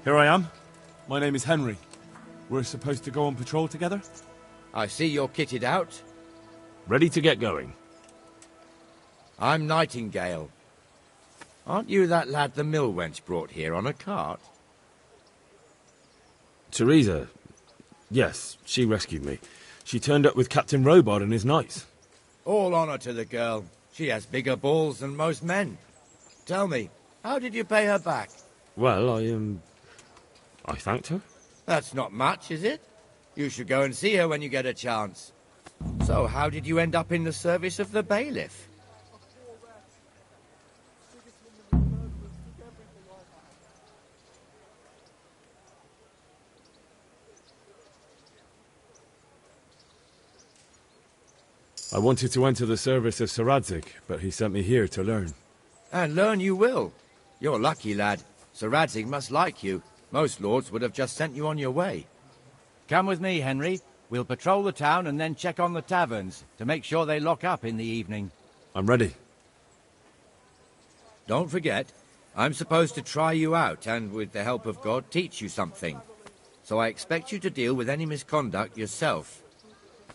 Here I am. My name is Henry. We're supposed to go on patrol together? I see you're kitted out. Ready to get going. I'm Nightingale. Aren't you that lad the mill wench brought here on a cart? Teresa. Yes, she rescued me. She turned up with Captain Robard and his knights. All honour to the girl. She has bigger balls than most men. Tell me, how did you pay her back? Well, I thanked her. That's not much, is it? You should go and see her when you get a chance. So, how did you end up in the service of the bailiff? I wanted to enter the service of Sir Radzig, but he sent me here to learn. And learn you will. You're lucky, lad. Sir Radzig must like you. Most lords would have just sent you on your way. Come with me, Henry. We'll patrol the town and then check on the taverns to make sure they lock up in the evening. I'm ready. Don't forget, I'm supposed to try you out and, with the help of God, teach you something. So I expect you to deal with any misconduct yourself.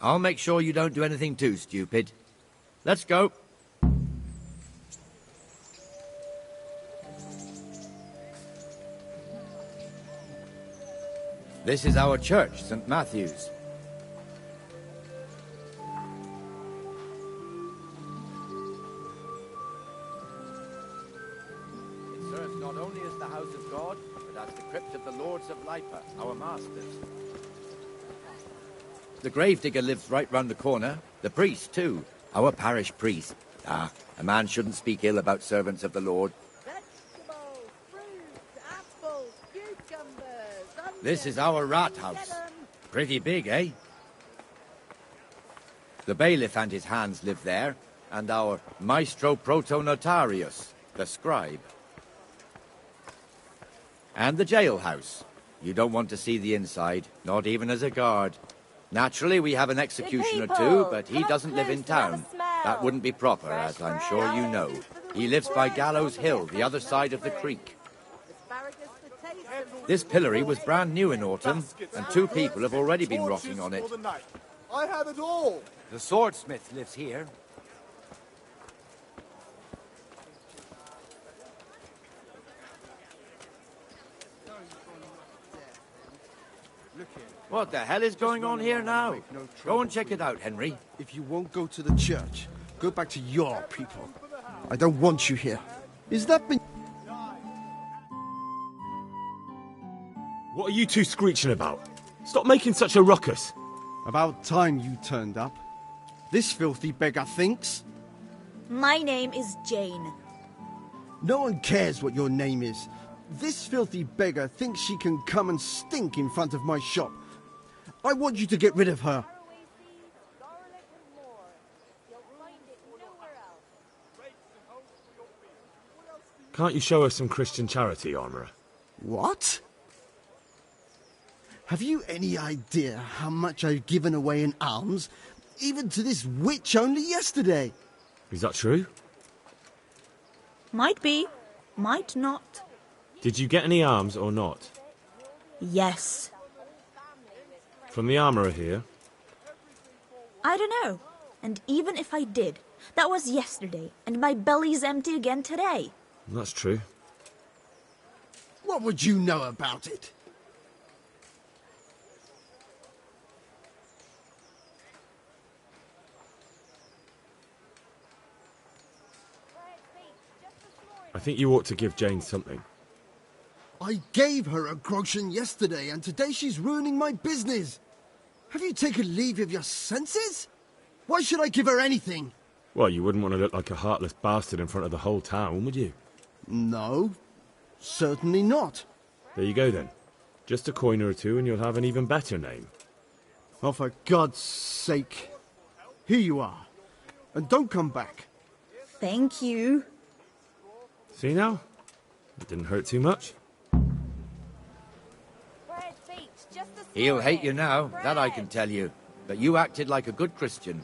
I'll make sure you don't do anything too stupid. Let's go. This is our church, St. Matthew's. It serves not only as the house of God, but as the crypt of the Lords of Lipa, our masters. The gravedigger lives right round the corner. The priest, too. Our parish priest. Ah, a man shouldn't speak ill about servants of the Lord. Vegetables, fruits, apples, cucumbers, onions. This is our rat house. Pretty big, eh? The bailiff and his hands live there, and our maestro protonotarius, the scribe. And the jailhouse. You don't want to see the inside, not even as a guard. Naturally, we have an executioner too, but he doesn't live in town. That wouldn't be proper, as I'm sure you know. He lives by Gallows Hill, the other side of the creek. This pillory was brand new in autumn, and 2 people have already been rocking on it. I have it all. The swordsmith lives here. What the hell is going on here now? Go and check it out, Henry. If you won't go to the church, go back to your people. I don't want you here. Is that been... What are you two screeching about? Stop making such a ruckus. About time you turned up. This filthy beggar thinks. My name is Jane. No one cares what your name is. This filthy beggar thinks she can come and stink in front of my shop. I want you to get rid of her. Can't you show us some Christian charity, Armourer? What? Have you any idea how much I've given away in alms, even to this witch only yesterday? Is that true? Might be, might not. Did you get any arms or not? Yes. From the Armourer here? I don't know. And even if I did, that was yesterday, and my belly's empty again today. That's true. What would you know about it? I think you ought to give Jane something. I gave her a groschen yesterday, and today she's ruining my business. Have you taken leave of your senses? Why should I give her anything? Well, you wouldn't want to look like a heartless bastard in front of the whole town, would you? No, certainly not. There you go, then. Just a coin or two and you'll have an even better name. Oh, for God's sake. Here you are. And don't come back. Thank you. See now? It didn't hurt too much. He'll hate you now, that I can tell you. But you acted like a good Christian.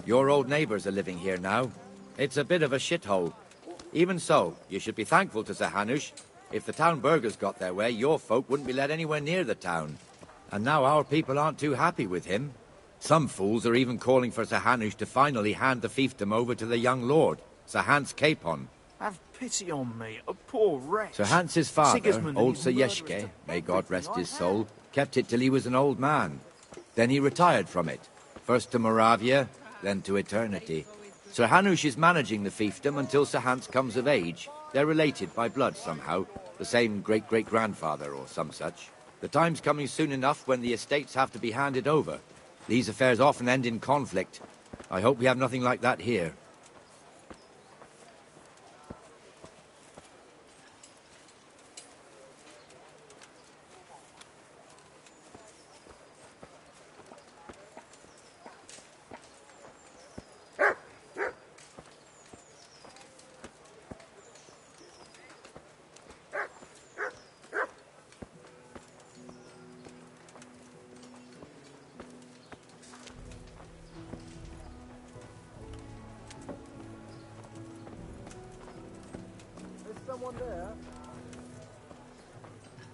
Your old neighbours are living here now. It's a bit of a shithole. Even so, you should be thankful to Sir Hanush. If the town burghers got their way, your folk wouldn't be let anywhere near the town. And now our people aren't too happy with him. Some fools are even calling for Sir Hanush to finally hand the fiefdom over to the young lord, Sir Hans Capon. Have pity on me, a poor wretch. Sir Hans's father, Sigismund old and his Sir murderers Yeshke, took may God rest everything his I soul, kept it till he was an old man. Then he retired from it, first to Moravia, then to eternity. Sir Hanush is managing the fiefdom until Sir Hans comes of age. They're related by blood somehow, the same great-great-grandfather or some such. The time's coming soon enough when the estates have to be handed over. These affairs often end in conflict. I hope we have nothing like that here.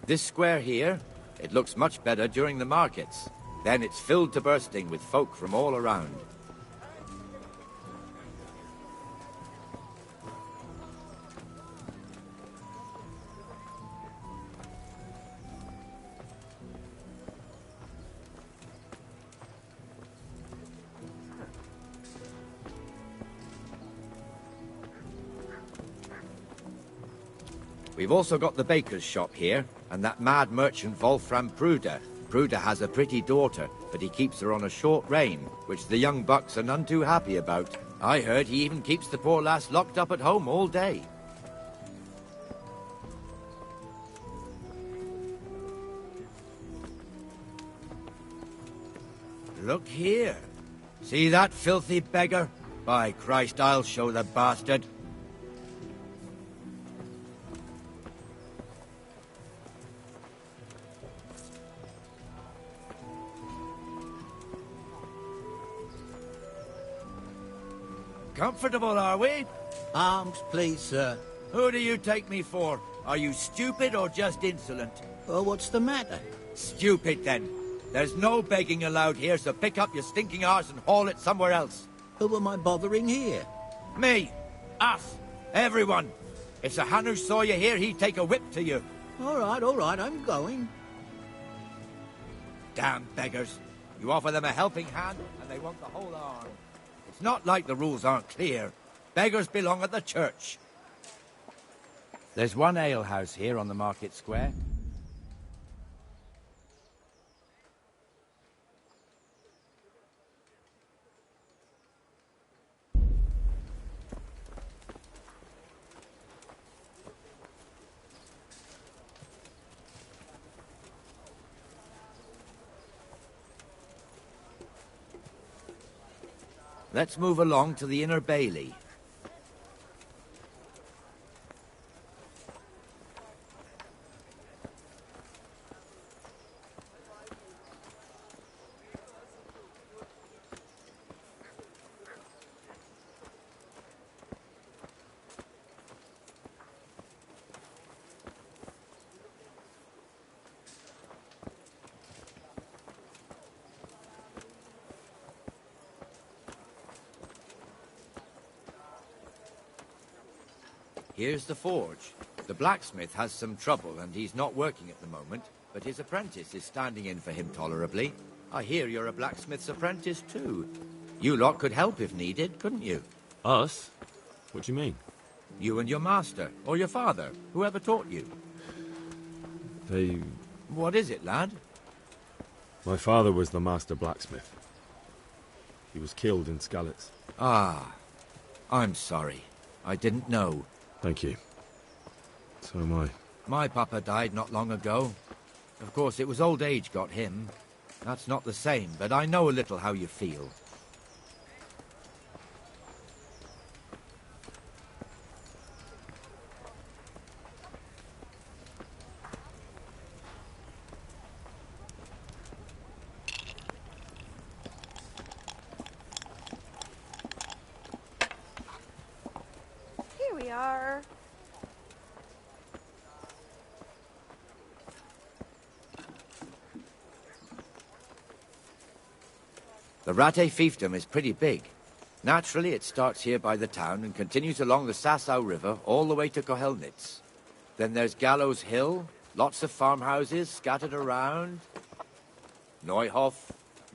This square here, it looks much better during the markets. Then it's filled to bursting with folk from all around. We've also got the baker's shop here, and that mad merchant Wolfram Pruder. Pruder has a pretty daughter, but he keeps her on a short rein, which the young bucks are none too happy about. I heard he even keeps the poor lass locked up at home all day. Look here. See that filthy beggar? By Christ, I'll show the bastard. Comfortable, are we? Arms, please, sir. Who do you take me for? Are you stupid or just insolent? Oh, what's the matter? Stupid, then. There's no begging allowed here, so pick up your stinking arse and haul it somewhere else. Who am I bothering here? Me. Us. Everyone. If Sir Hanush saw you here, he'd take a whip to you. All right, I'm going. Damn beggars. You offer them a helping hand, and they want the whole arm. It's not like the rules aren't clear. Beggars belong at the church. There's one alehouse here on the market square. Let's move along to the inner bailey. Here's the forge. The blacksmith has some trouble and he's not working at the moment, but his apprentice is standing in for him tolerably. I hear you're a blacksmith's apprentice too. You lot could help if needed, couldn't you? Us? What do you mean? You and your master, or your father, whoever taught you. They... What is it, lad? My father was the master blacksmith. He was killed in Skalitz. Ah, I'm sorry. I didn't know. Thank you. So am I. My papa died not long ago. Of course, it was old age got him. That's not the same, but I know a little how you feel. The Ratte fiefdom is pretty big. Naturally, it starts here by the town and continues along the Sasau River all the way to Kohelnitz. Then there's Gallows Hill, lots of farmhouses scattered around. Neuhof,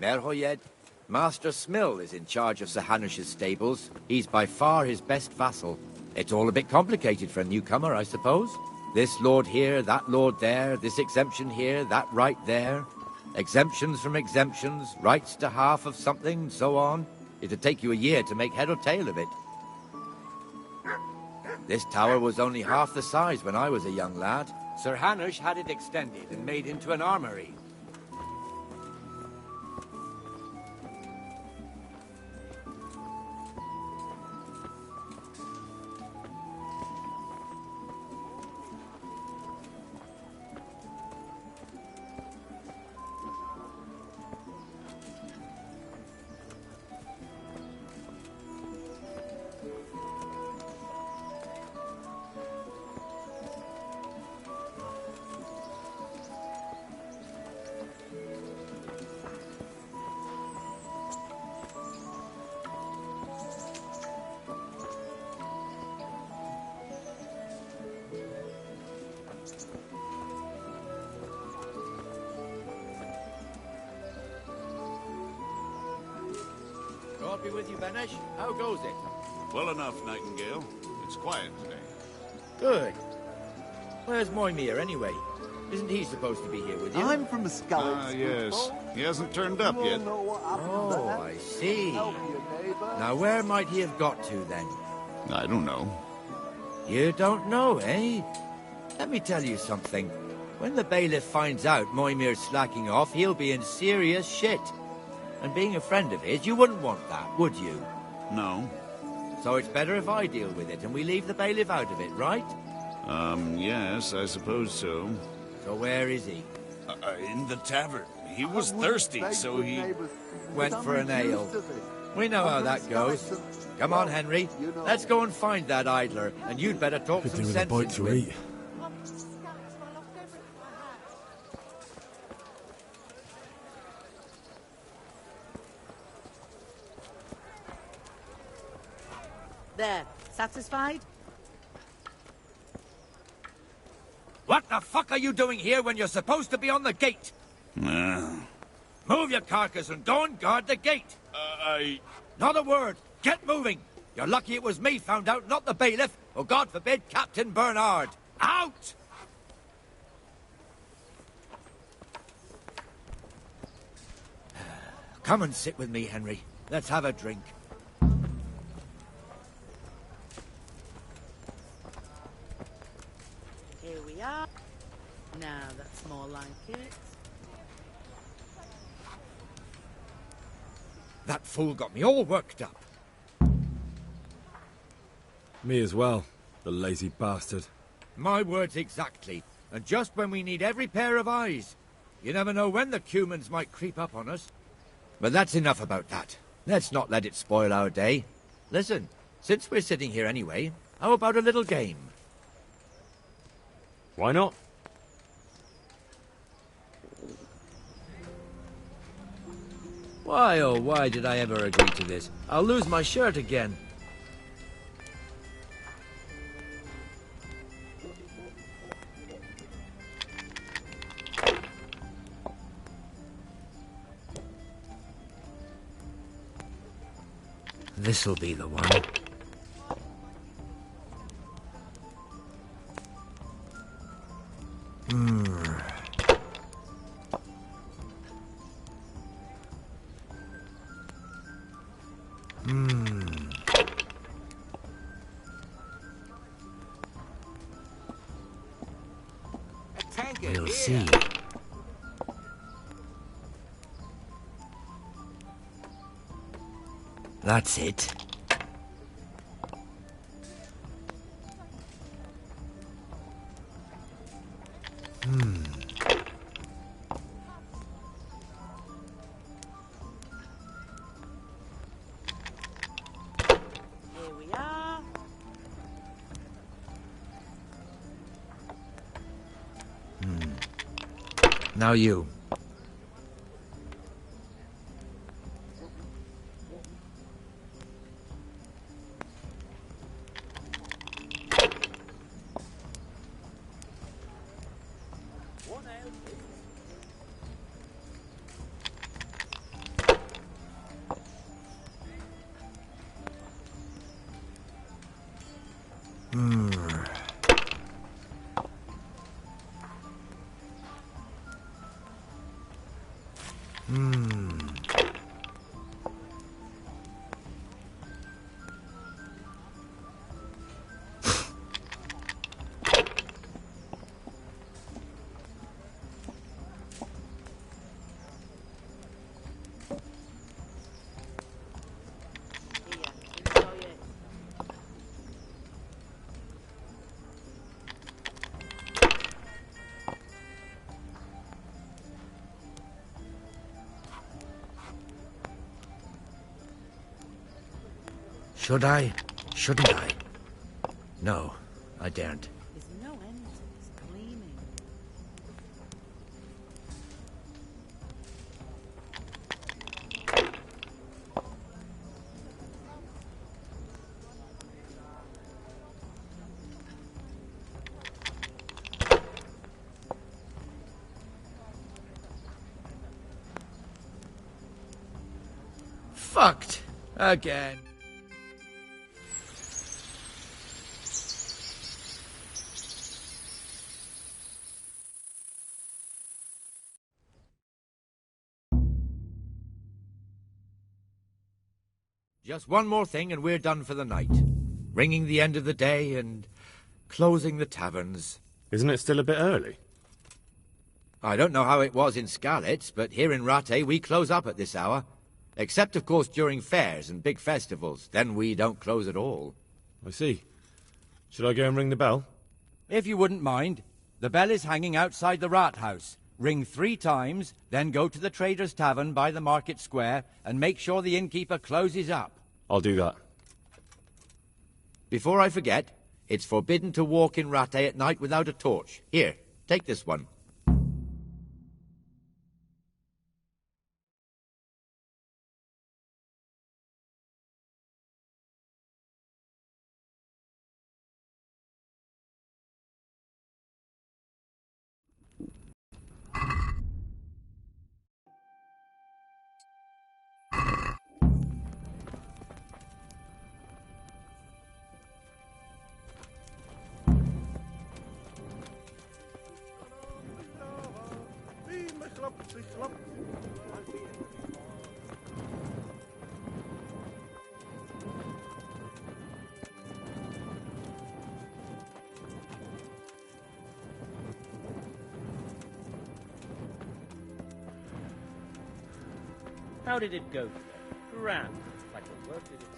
Merhoyed. Master Smill is in charge of Sir Hanush's stables. He's by far his best vassal. It's all a bit complicated for a newcomer, I suppose. This lord here, that lord there, this exemption here, that right there. Exemptions from exemptions, rights to half of something, so on. It'd take you a year to make head or tail of it. This tower was only half the size when I was a young lad. Sir Hanush had it extended and made into an armory. God be with you, Benesh. How goes it? Well enough, Nightingale. It's quiet today. Good. Where's Moimir, anyway? Isn't he supposed to be here with you? I'm from Scully. Ah, yes. He hasn't turned up yet. Oh, I see. Now, where might he have got to, then? I don't know. You don't know, eh? Let me tell you something. When the bailiff finds out Moimir's slacking off, he'll be in serious shit. And being a friend of his, you wouldn't want that, would you? No. So it's better if I deal with it and we leave the bailiff out of it, right? Yes, I suppose so. So where is he? In the tavern. He was thirsty, so he... Went for an ale. We know how that goes. Come on, Henry. Let's go and find that idler, and you'd better talk Could some do with a sense bite into to him. eat. There, satisfied? What the fuck are you doing here when you're supposed to be on the gate? Move your carcass and go and guard the gate. Not a word. Get moving. You're lucky it was me found out, not the bailiff, or God forbid, Captain Bernard. Out! Come and sit with me, Henry. Let's have a drink. Here we are. Now that's more like it. That fool got me all worked up. Me as well, the lazy bastard. My words exactly. And just when we need every pair of eyes. You never know when the Cumans might creep up on us. But that's enough about that. Let's not let it spoil our day. Listen, since we're sitting here anyway, how about a little game? Why not? Why, oh, why did I ever agree to this? I'll lose my shirt again. This'll be the one. We'll see. That's it. Here we are. Now you. Should I? Shouldn't I? No, I daren't. There's no end to this gleaming. Fucked. Again. Just one more thing and we're done for the night. Ringing the end of the day and closing the taverns. Isn't it still a bit early? I don't know how it was in Skalitz, but here in Rattay we close up at this hour. Except, of course, during fairs and big festivals. Then we don't close at all. I see. Should I go and ring the bell? If you wouldn't mind. The bell is hanging outside the rat house. Ring 3 times, then go to the Trader's Tavern by the market square and make sure the innkeeper closes up. I'll do that. Before I forget, it's forbidden to walk in Rattay at night without a torch. Here, take this one. How did it go? Grand, like the work did itself.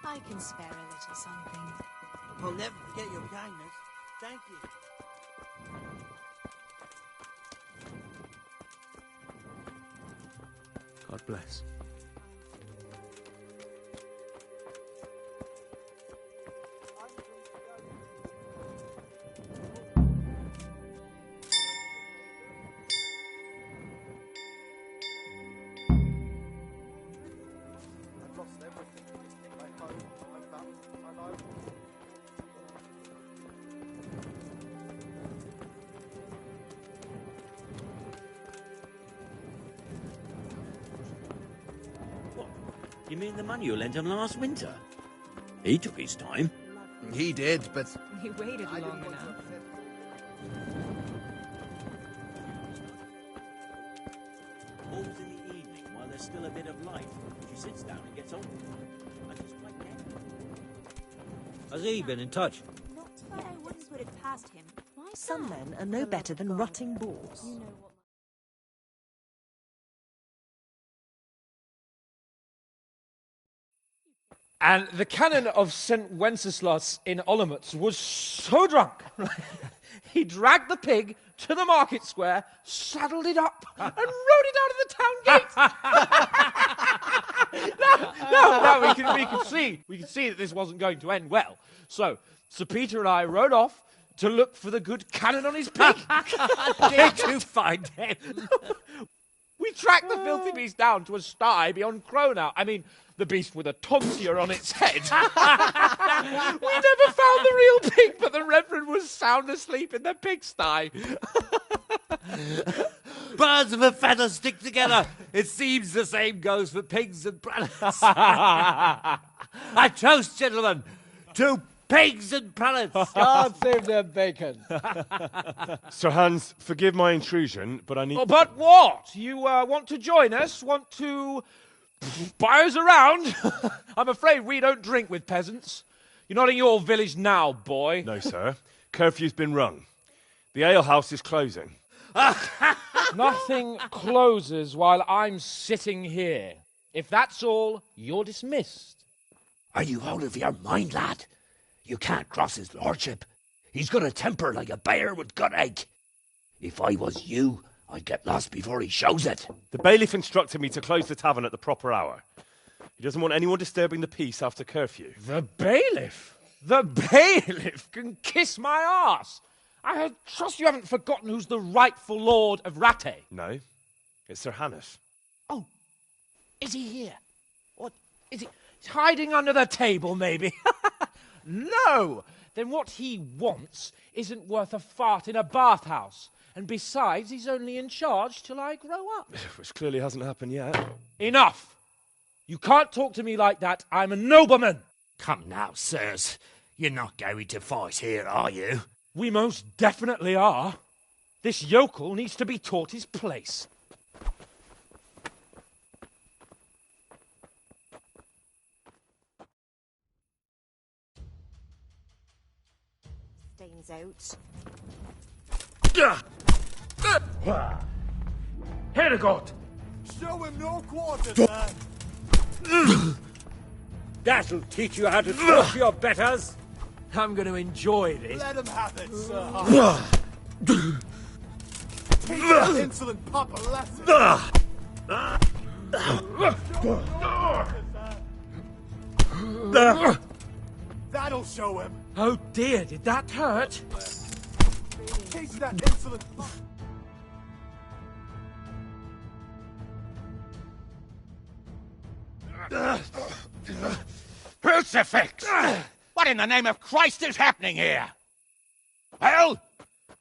I can spare a little something. I'll never forget your kindness. Thank you. God bless. You mean the money you lent him last winter? He took his time. He did, but... We waited long enough. Always in the evening while there's still a bit of life. She sits down and gets on with it. And she's quite gentle. Has he been in touch? Not that I wouldn't put it past him. Why Some that? men are no better than rotting balls. You know what? And the canon of St. Wenceslas in Olomouc was so drunk, he dragged the pig to the market square, saddled it up, and rode it out of the town gate. No, we could see that this wasn't going to end well. So, Sir Peter and I rode off to look for the good canon on his pig. Did you find him? We tracked the filthy beast down to a sty beyond Cronau. I mean, the beast with a tonsure on its head. We never found the real pig, but the Reverend was sound asleep in the pigsty. Birds of a feather stick together. It seems the same goes for pigs and prelates. I toast, gentlemen, to pigs and prelates. God save their bacon. Sir Hans, forgive my intrusion, but I need... Oh, but what? You want to join us? Want to buy us around? I'm afraid we don't drink with peasants. You're not in your village now, boy. No, sir. Curfew's been rung. The alehouse is closing. Nothing closes while I'm sitting here. If that's all, you're dismissed. Are you out of your mind, lad? You can't cross his lordship. He's got a temper like a bear with gut ache. If I was you, I'd get lost before he shows it. The bailiff instructed me to close the tavern at the proper hour. He doesn't want anyone disturbing the peace after curfew. The bailiff? The bailiff can kiss my arse. I trust you haven't forgotten who's the rightful lord of Rattay. No, it's Sir Hannes. Oh, is he here? What, is he he's hiding under the table, maybe? No! Then what he wants isn't worth a fart in a bathhouse. And besides, he's only in charge till I grow up. Which clearly hasn't happened yet. Enough! You can't talk to me like that. I'm a nobleman. Come now, sirs. You're not going to fight here, are you? We most definitely are. This yokel needs to be taught his place. Stains out. Here to God! Show him no quarter, sir. That'll teach you how to talk your betters. I'm going to enjoy this. Let him have it, sir. Teach that insolent pup a lesson. That'll show him. Oh dear, did that hurt? Teach that insolent pup. Crucifix! What in the name of Christ is happening here? Well,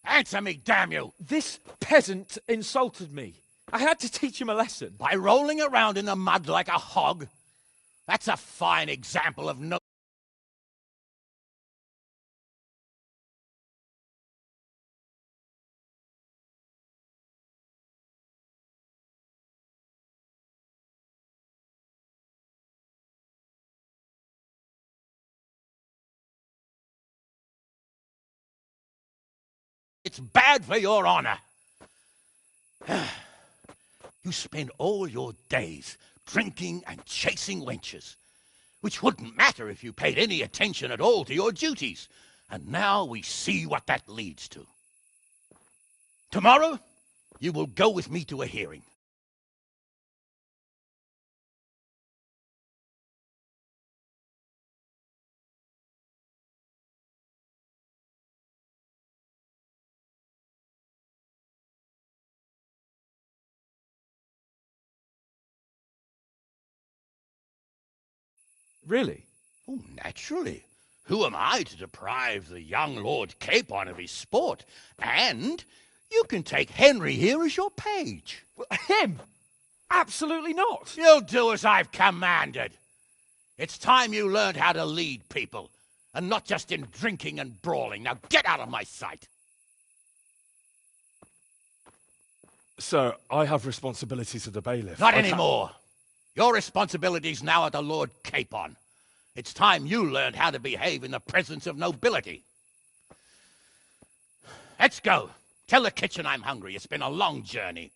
answer me, damn you! This peasant insulted me. I had to teach him a lesson. By rolling around in the mud like a hog? That's a fine example of no... It's bad for your honor. You spend all your days drinking and chasing wenches, which wouldn't matter if you paid any attention at all to your duties. And now we see what that leads to. Tomorrow, you will go with me to a hearing. Really? Oh, naturally. Who am I to deprive the young Lord Capon of his sport? And you can take Henry here as your page. Him? Absolutely not. You'll do as I've commanded. It's time you learned how to lead people, and not just in drinking and brawling. Now get out of my sight. Sir, I have responsibilities of the bailiff. Not anymore. Your responsibilities now are to Lord Capon. It's time you learned how to behave in the presence of nobility. Let's go. Tell the kitchen I'm hungry. It's been a long journey.